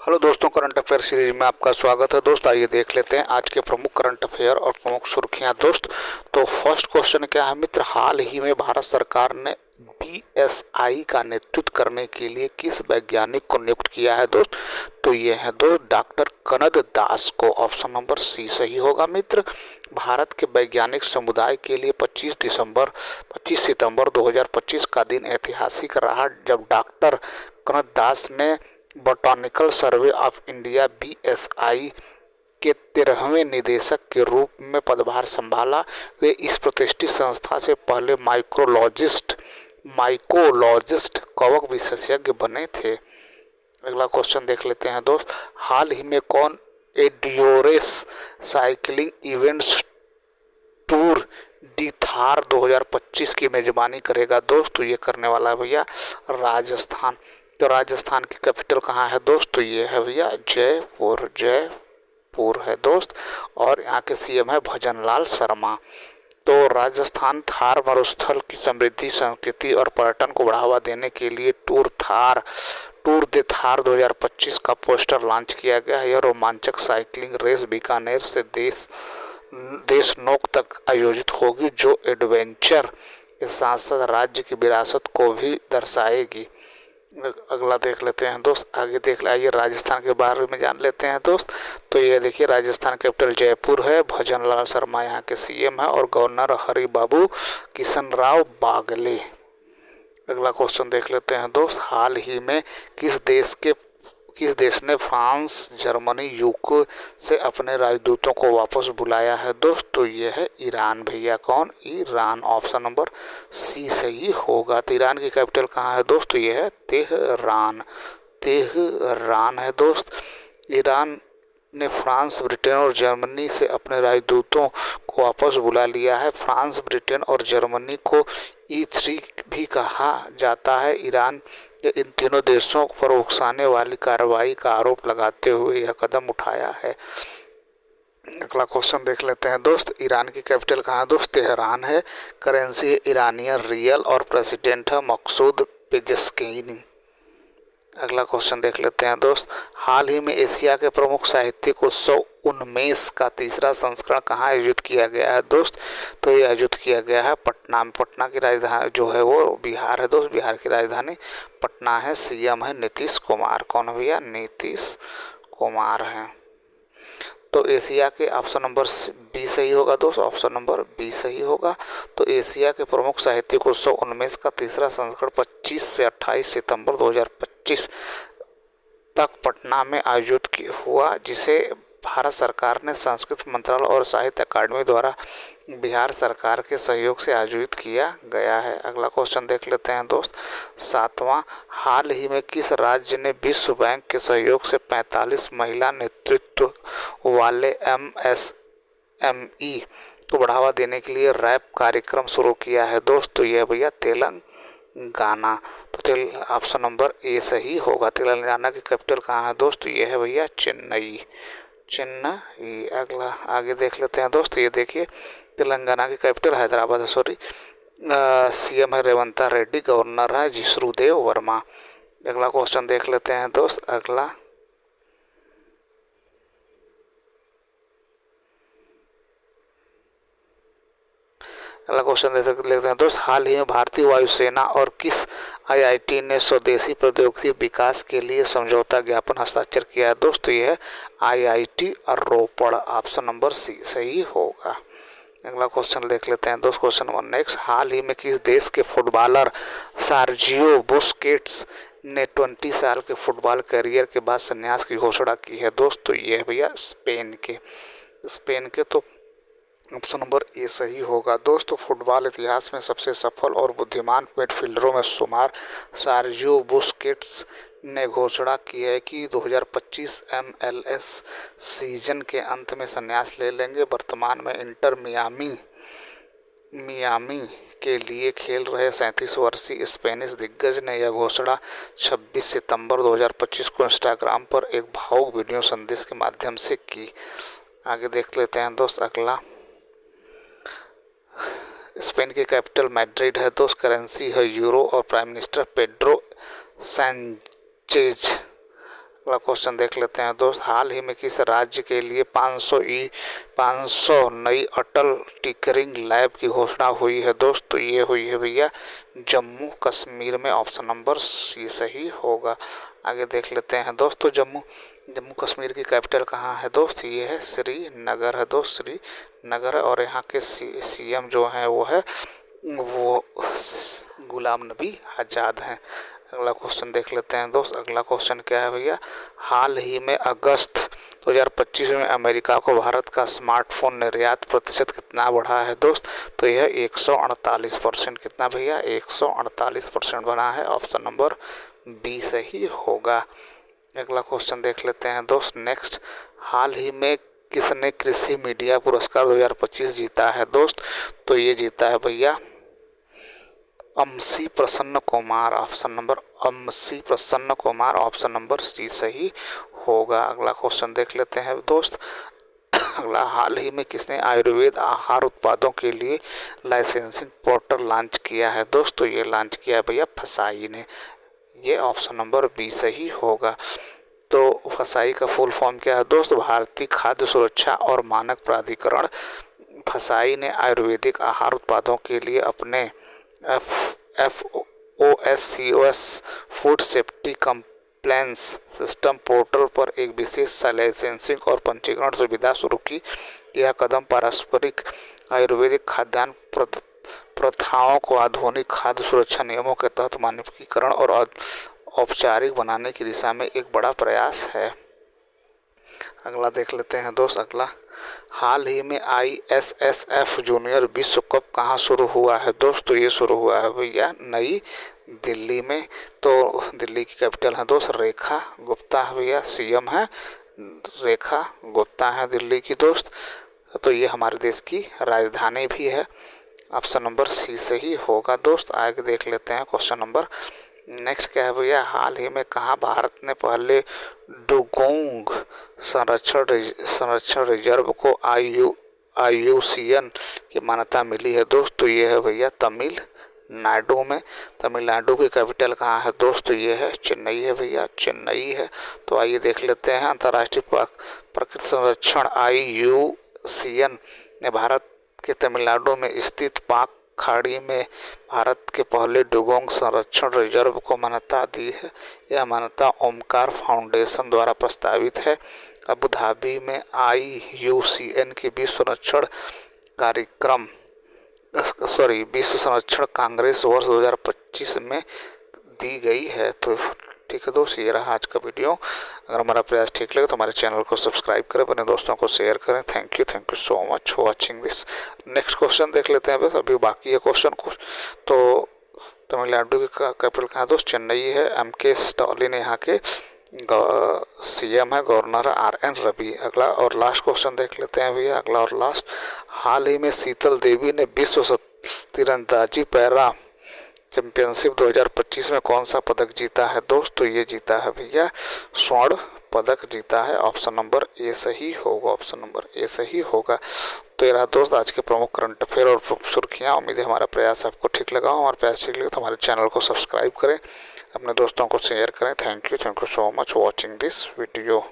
Hello दोस्तों, current affair series में आपका स्वागत है। दोस्त आइए देख लेते हैं आज के प्रमुख करंट अफेयर और प्रमुख सुर्खियां। दोस्त तो फर्स्ट क्वेश्चन क्या है मित्र, हाल ही में भारत सरकार ने बीएसआई का नेतृत्व करने के लिए किस वैज्ञानिक को नियुक्त किया है दोस्त? तो ये है दोस्त डॉक्टर कनद दास को। ऑप्शन नंबर सी सही होगा मित्र। भारत के वैज्ञानिक समुदाय के लिए 25 सितंबर 2025 का दिन ऐतिहासिक रहा जब डॉक्टर कनद दास ने botanical survey of India BSI के 13वें निदेशक के रूप में पदभार संभाला। वे इस प्रतिष्ठित संस्था से पहले माइकोलॉजिस्ट कवक विशेषज्ञ बने थे। अगला क्वेश्चन देख लेते हैं दोस्त, हाल ही में कौन endurance cycling events Tour de Thar 2025 की मेजबानी करेगा दोस्त? तो ये करने वाला है भैया राजस्थान। तो राजस्थान की कैपिटल कहाँ है दोस्त? तो ये है भैया जयपुर है दोस्त। और यहाँ के सीएम है भजनलाल शर्मा। तो राजस्थान थार मरुस्थल की समृद्धि, संस्कृति और पर्यटन को बढ़ावा देने के लिए टूर दे थार 2025 का पोस्टर लॉन्च किया गया है। यह रोमांचक साइकिलिंग रेस बीकानेर से देशनोक तक आयोजित होगी, जो एडवेंचर के साथ साथ राज्य की विरासत को भी दर्शाएगी। अगला देख लेते हैं दोस्त, आइए राजस्थान के बारे में जान लेते हैं दोस्त। तो ये देखिए राजस्थान कैपिटल जयपुर है, भजनलाल शर्मा यहाँ के सीएम है और गवर्नर हरिबाबू किशन राव बागले। अगला क्वेश्चन देख लेते हैं दोस्त, हाल ही में किस देश ने फ्रांस, जर्मनी, यूके से अपने राजदूतों को वापस बुलाया है दोस्त? तो ये है ईरान भैया। कौन? ईरान। ऑप्शन नंबर सी सही होगा। तो ईरान की कैपिटल कहाँ है दोस्त? तो ये है तेहरान है दोस्त। ईरान ने फ्रांस, ब्रिटेन और जर्मनी से अपने राजदूतों को वापस बुला लिया है। फ्रांस, ब्रिटेन और जर्मनी को E3 भी कहा जाता है। ईरान ने इन तीनों देशों पर उकसाने वाली कार्रवाई का आरोप लगाते हुए यह कदम उठाया है। अगला क्वेश्चन देख लेते हैं दोस्त, ईरान की कैपिटल कहाँ है दोस्त? तेहरान है। करेंसी है ईरानियन रियल और प्रेसिडेंट है मकसूद पेजेस्कीनी। अगला क्वेश्चन देख लेते हैं दोस्त, हाल ही में एशिया के प्रमुख साहित्यिक उत्सव उन्मेष का तीसरा संस्करण कहाँ आयोजित किया गया है दोस्त? तो ये आयोजित किया गया है पटना में। पटना की राजधानी जो है वो बिहार है दोस्त। बिहार की राजधानी पटना है। सीएम है नीतीश कुमार। कौन भैया? नीतीश कुमार है। तो एशिया के ऑप्शन नंबर बी सही होगा दोस्त। ऑप्शन नंबर बी सही होगा। तो एशिया के प्रमुख साहित्यिक उत्सव उन्मेष का तीसरा संस्करण 25 से 28 सितंबर 2025 तक पटना में आयोजित हुआ, जिसे भारत सरकार ने संस्कृत मंत्रालय और साहित्य अकादमी द्वारा बिहार सरकार के सहयोग से आयोजित किया गया है। अगला क्वेश्चन देख लेते हैं दोस्त, सातवां, हाल ही में किस राज्य ने विश्व बैंक के सहयोग से 45 महिला नेतृत्व वाले MSME को बढ़ावा देने के लिए रैप कार्यक्रम शुरू किया है दोस्त? तो यह भैया तेलंगाना। तो ऑप्शन नंबर ए सही होगा। तेलंगाना की कैपिटल कहाँ है दोस्त? ये है भैया चेन्नई। अगला आगे देख लेते हैं दोस्त, ये देखिए तेलंगाना की कैपिटल हैदराबाद है। सीएम है रेवंत रेड्डी, गवर्नर है जिष्णुदेव वर्मा। अगला क्वेश्चन देख लेते हैं दोस्त, अगला क्वेश्चन लेते हैं दोस्त, हाल ही में भारतीय वायुसेना और किस IIT ने स्वदेशी प्रौद्योगिकी विकास के लिए समझौता ज्ञापन हस्ताक्षर किया है दोस्त? तो यह है IIT रोपड़। ऑप्शन नंबर सी सही होगा। अगला क्वेश्चन देख लेते हैं दोस्त, क्वेश्चन नंबर नेक्स्ट, हाल ही में किस देश के फुटबॉलर सर्जियो बुस्केट्स ने 20 साल के फुटबॉल करियर के बाद संन्यास की घोषणा की है दोस्त? तो ये है भैया स्पेन के। तो ऑप्शन नंबर ए सही होगा दोस्तों। फुटबॉल इतिहास में सबसे सफल और बुद्धिमान मिडफील्डरों में शुमार सर्जियो बुस्केट्स ने घोषणा की है कि 2025 MLS सीजन के अंत में संन्यास ले लेंगे। वर्तमान में इंटर मियामी के लिए खेल रहे 37 वर्षीय स्पेनिश दिग्गज ने यह घोषणा 26 सितंबर 2025 को इंस्टाग्राम पर एक भावुक वीडियो संदेश के माध्यम से की। आगे देख लेते हैं दोस्त, अगला स्पेन की कैपिटल मैड्रिड है दोस्त। करेंसी है यूरो और प्राइम मिनिस्टर पेड्रो सैंचेज। अगला क्वेश्चन देख लेते हैं दोस्त, हाल ही में किस राज्य के लिए 500 नई अटल टिंकरिंग लैब की घोषणा हुई है दोस्त? तो ये हुई है भैया जम्मू कश्मीर में। ऑप्शन नंबर सी सही होगा। आगे देख लेते हैं दोस्तों, जम्मू कश्मीर की कैपिटल कहाँ है दोस्त? ये है श्रीनगर है दोस्त, श्रीनगर है। और यहाँ के सीएम जो हैं वो गुलाम नबी आज़ाद हैं। अगला क्वेश्चन देख लेते हैं दोस्त। अगला क्वेश्चन क्या है भैया, हाल ही में अगस्त 2025 में अमेरिका को भारत का स्मार्टफोन निर्यात प्रतिशत कितना बढ़ा है दोस्त? तो यह 148%। कितना भैया? 148% बढ़ा है। ऑप्शन नंबर बी सही होगा। अगला क्वेश्चन देख लेते हैं दोस्त नेक्स्ट, हाल ही में किसने कृषि मीडिया पुरस्कार 2025 जीता है दोस्त? तो ये जीता है भैया अमसी प्रसन्न कुमार। ऑप्शन नंबर सी सही होगा। अगला क्वेश्चन देख लेते हैं दोस्त। अगला, हाल ही में किसने आयुर्वेद आहार उत्पादों के लिए लाइसेंसिंग पोर्टल लॉन्च किया है दोस्त? तो ये लॉन्च किया है भैया फसाई ने। ये ऑप्शन नंबर बी सही होगा। तो फसाई का फुल फॉर्म क्या है दोस्त? भारतीय खाद्य सुरक्षा और मानक प्राधिकरण। फसाई ने आयुर्वेदिक आहार उत्पादों के लिए अपने FOSCOS food safety compliance system portal पर एक विशेष लाइसेंसिंग और पंजीकरण सुविधा शुरू की। यह कदम पारंपरिक आयुर्वेदिक खाद्यान्न प्रथाओं को आधुनिक खाद्य सुरक्षा नियमों के तहत मानकीकरण और औपचारिक बनाने की दिशा में एक बड़ा प्रयास है। अगला देख लेते हैं दोस्त। अगला, हाल ही में ISSF जूनियर विश्व कप कहाँ शुरू हुआ है दोस्त? तो ये शुरू हुआ है भैया नई दिल्ली में। तो दिल्ली की कैपिटल है दोस्त रेखा गुप्ता है भैया, सीएम है रेखा गुप्ता है दिल्ली की दोस्त। तो ये हमारे देश की राजधानी भी है। ऑप्शन नंबर सी सही होगा दोस्त। आगे देख लेते हैं क्वेश्चन नंबर नेक्स्ट क्या है भैया, हाल ही में कहाँ भारत ने पहले डुगोंग संरक्षण रिजर्व को IUCN की मान्यता मिली है दोस्त? तो ये है भैया तमिलनाडु में। तमिलनाडु की कैपिटल कहाँ है दोस्त? तो ये है चेन्नई है भैया, चेन्नई है। तो आइए देख लेते हैं, अंतर्राष्ट्रीय प्रकृति संरक्षण IUCN ने भारत के तमिलनाडु में स्थित पाक खाड़ी में भारत के पहले डुगोंग संरक्षण रिजर्व को मान्यता दी है। यह मान्यता ओमकार फाउंडेशन द्वारा प्रस्तावित है। अबू धाबी में IUCN की विश्व संरक्षण कांग्रेस वर्ष 2025 में दी गई है। तो ठीक है दोस्त, ये रहा आज का वीडियो। अगर हमारा प्रयास ठीक लगे तो हमारे चैनल को सब्सक्राइब करें, अपने दोस्तों को शेयर करें। Thank you so much for watching this. Next question देख लेते हैं, बस अभी बाकी है क्वेश्चन कुछ। तो तमिलनाडु की कैपिटल कहाँ दोस्त? चेन्नई है। MK स्टालिन यहाँ के CM है, गवर्नर RN रवि। अगला और लास्ट क्वेश्चन देख लेते हैं भैया। अगला और लास्ट, हाल ही में शीतल देवी ने विश्व तीरंदाजी पैरा चैंपियनशिप 2025 में कौन सा पदक जीता है दोस्त? तो ये जीता है भैया स्वर्ण पदक जीता है। ऑप्शन नंबर ए सही होगा। ऑप्शन नंबर ए सही होगा। तो ये रहा दोस्त आज के प्रमुख करंट अफेयर और सुर्खियाँ। उम्मीद है हमारा प्रयास आपको ठीक लगा। हमारा प्रयास ठीक लगे तो हमारे चैनल को सब्सक्राइब करें, अपने दोस्तों को शेयर करें। Thank you so much for watching this video.